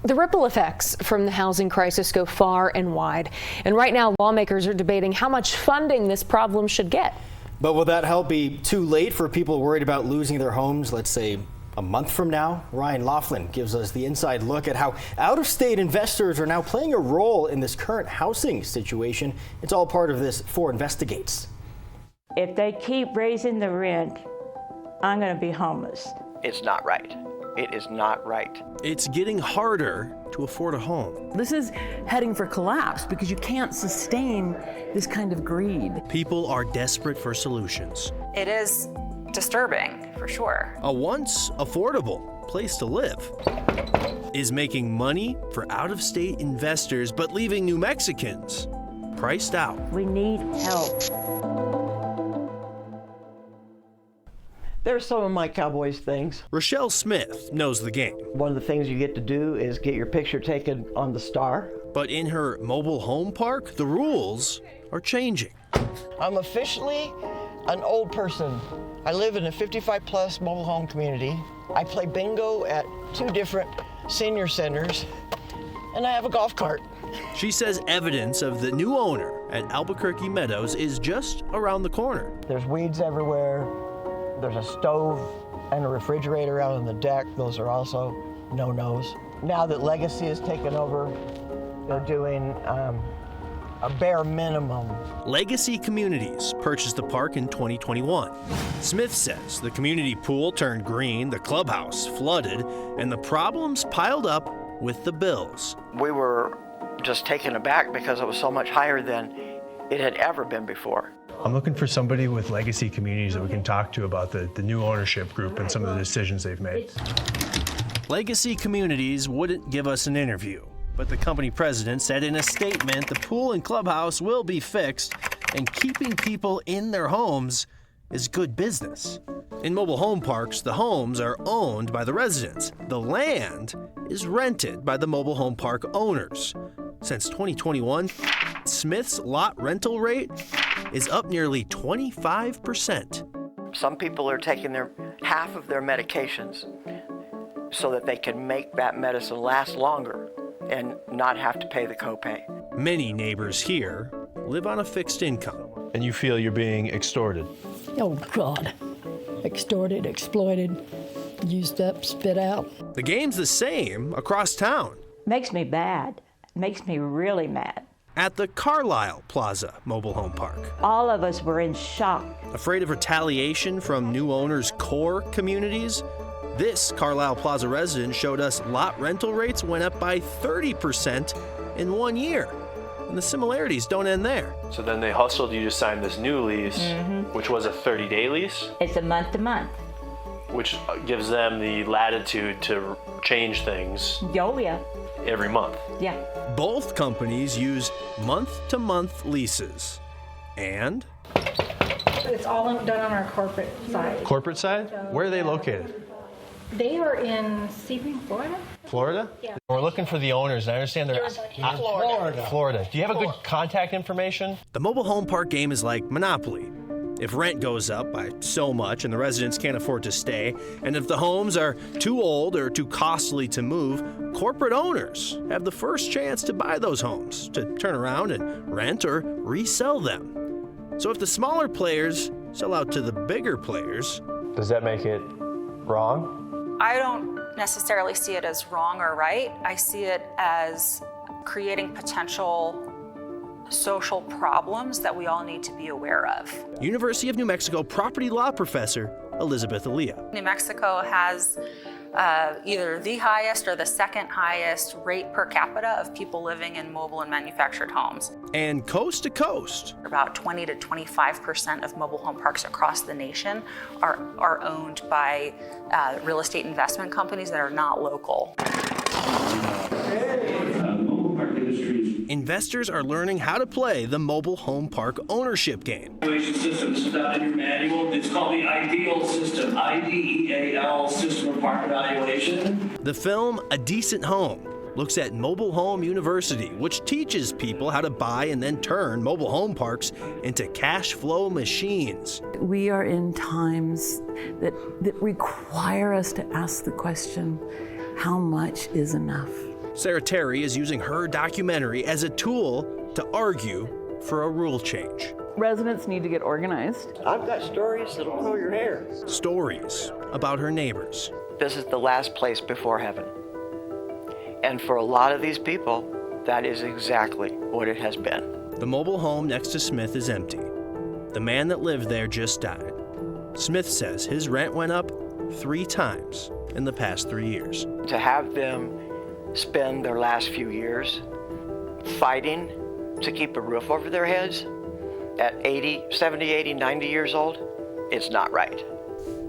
The ripple effects from the housing crisis go far and wide. And right now, lawmakers are debating how much funding this problem should get. But will that help be too late for people worried about losing their homes, let's say a month from now? Ryan Laughlin gives us the inside look at how out-of-state investors are now playing a role in this current housing situation. It's all part of this 4 Investigates. If they keep raising the rent, I'm going to be homeless. It's not right. It is not right. It's getting harder to afford a home. This is heading for collapse because you can't sustain this kind of greed. People are desperate for solutions. It is disturbing, for sure. A once affordable place to live is making money for out-of-state investors, but leaving New Mexicans priced out. We need help. There's some of my Cowboys things. Rochelle Smith knows the game. One of the things you get to do is get your picture taken on the star. But in her mobile home park, the rules are changing. I'm officially an old person. I live in a 55-plus mobile home community. I play bingo at 2 different senior centers, and I have a golf cart. She says evidence of the new owner at Albuquerque Meadows is just around the corner. There's weeds everywhere. There's a stove and a refrigerator out on the deck. Those are also no-nos. Now that Legacy has taken over, they're doing a bare minimum. Legacy Communities purchased the park in 2021. Smith says the community pool turned green, the clubhouse flooded, and the problems piled up with the bills. We were just taken aback because it was so much higher than it had ever been before. I'm looking for somebody with Legacy Communities that we can talk to about the new ownership group and some of the decisions they've made. Legacy Communities wouldn't give us an interview, but the company president said in a statement the pool and clubhouse will be fixed and keeping people in their homes is good business. In mobile home parks, the homes are owned by the residents. The land is rented by the mobile home park owners. Since 2021, Smith's lot rental rate is up nearly 25%. Some people are taking half of their medications so that they can make that medicine last longer and not have to pay the copay. Many neighbors here live on a fixed income. And you feel you're being extorted? Oh, God. Extorted, exploited, used up, spit out. The game's the same across town. Makes me bad. Makes me really mad. At the Carlisle Plaza Mobile Home Park. All of us were in shock. Afraid of retaliation from new owners' core communities? This Carlisle Plaza resident showed us lot rental rates went up by 30% in 1 year. And the similarities don't end there. So then they hustled you to sign this new lease, which was a 30-day lease? It's a month-to-month. Which gives them the latitude to change things. Oh, yeah. Every month. Yeah. Both companies use month-to-month leases. And? It's all done on our corporate side. Corporate side? Where are they located? They are in Sebring, Florida. Florida? Yeah. We're looking for the owners. I understand they're Florida. Do you have a good contact information? The mobile home park game is like Monopoly. If rent goes up by so much and the residents can't afford to stay, and if the homes are too old or too costly to move, corporate owners have the first chance to buy those homes, to turn around and rent or resell them. So if the smaller players sell out to the bigger players... Does that make it wrong? I don't necessarily see it as wrong or right. I see it as creating potential social problems that we all need to be aware of. University of New Mexico property law professor Elizabeth Aaliyah. New Mexico has either the highest or the second highest rate per capita of people living in mobile and manufactured homes. And coast to coast, about 20 to 25% of mobile home parks across the nation are owned by real estate investment companies that are not local. Investors are learning how to play the mobile home park ownership game. System, this is not in your manual. It's called the IDEAL system, IDEAL system of park evaluation. The film A Decent Home looks at Mobile Home University, which teaches people how to buy and then turn mobile home parks into cash flow machines. We are in times that require us to ask the question, how much is enough? Sarah Terry is using her documentary as a tool to argue for a rule change. Residents need to get organized. I've got stories that'll pull your hair. Stories about her neighbors. This is the last place before heaven. And for a lot of these people, that is exactly what it has been. The mobile home next to Smith is empty. The man that lived there just died. Smith says his rent went up 3 times in the past 3 years. To have them spend their last few years fighting to keep a roof over their heads at 70, 80, 90 years old, it's not right.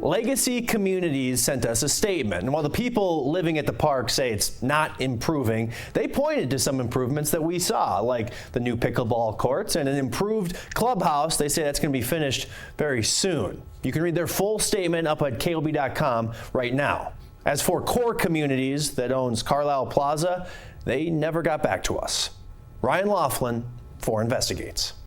Legacy Communities sent us a statement, and while the people living at the park say it's not improving, they pointed to some improvements that we saw, like the new pickleball courts and an improved clubhouse. They say that's going to be finished very soon. You can read their full statement up at KOB.com right now. As for Core Communities that owns Carlisle Plaza, they never got back to us. Ryan Laughlin for Investigates.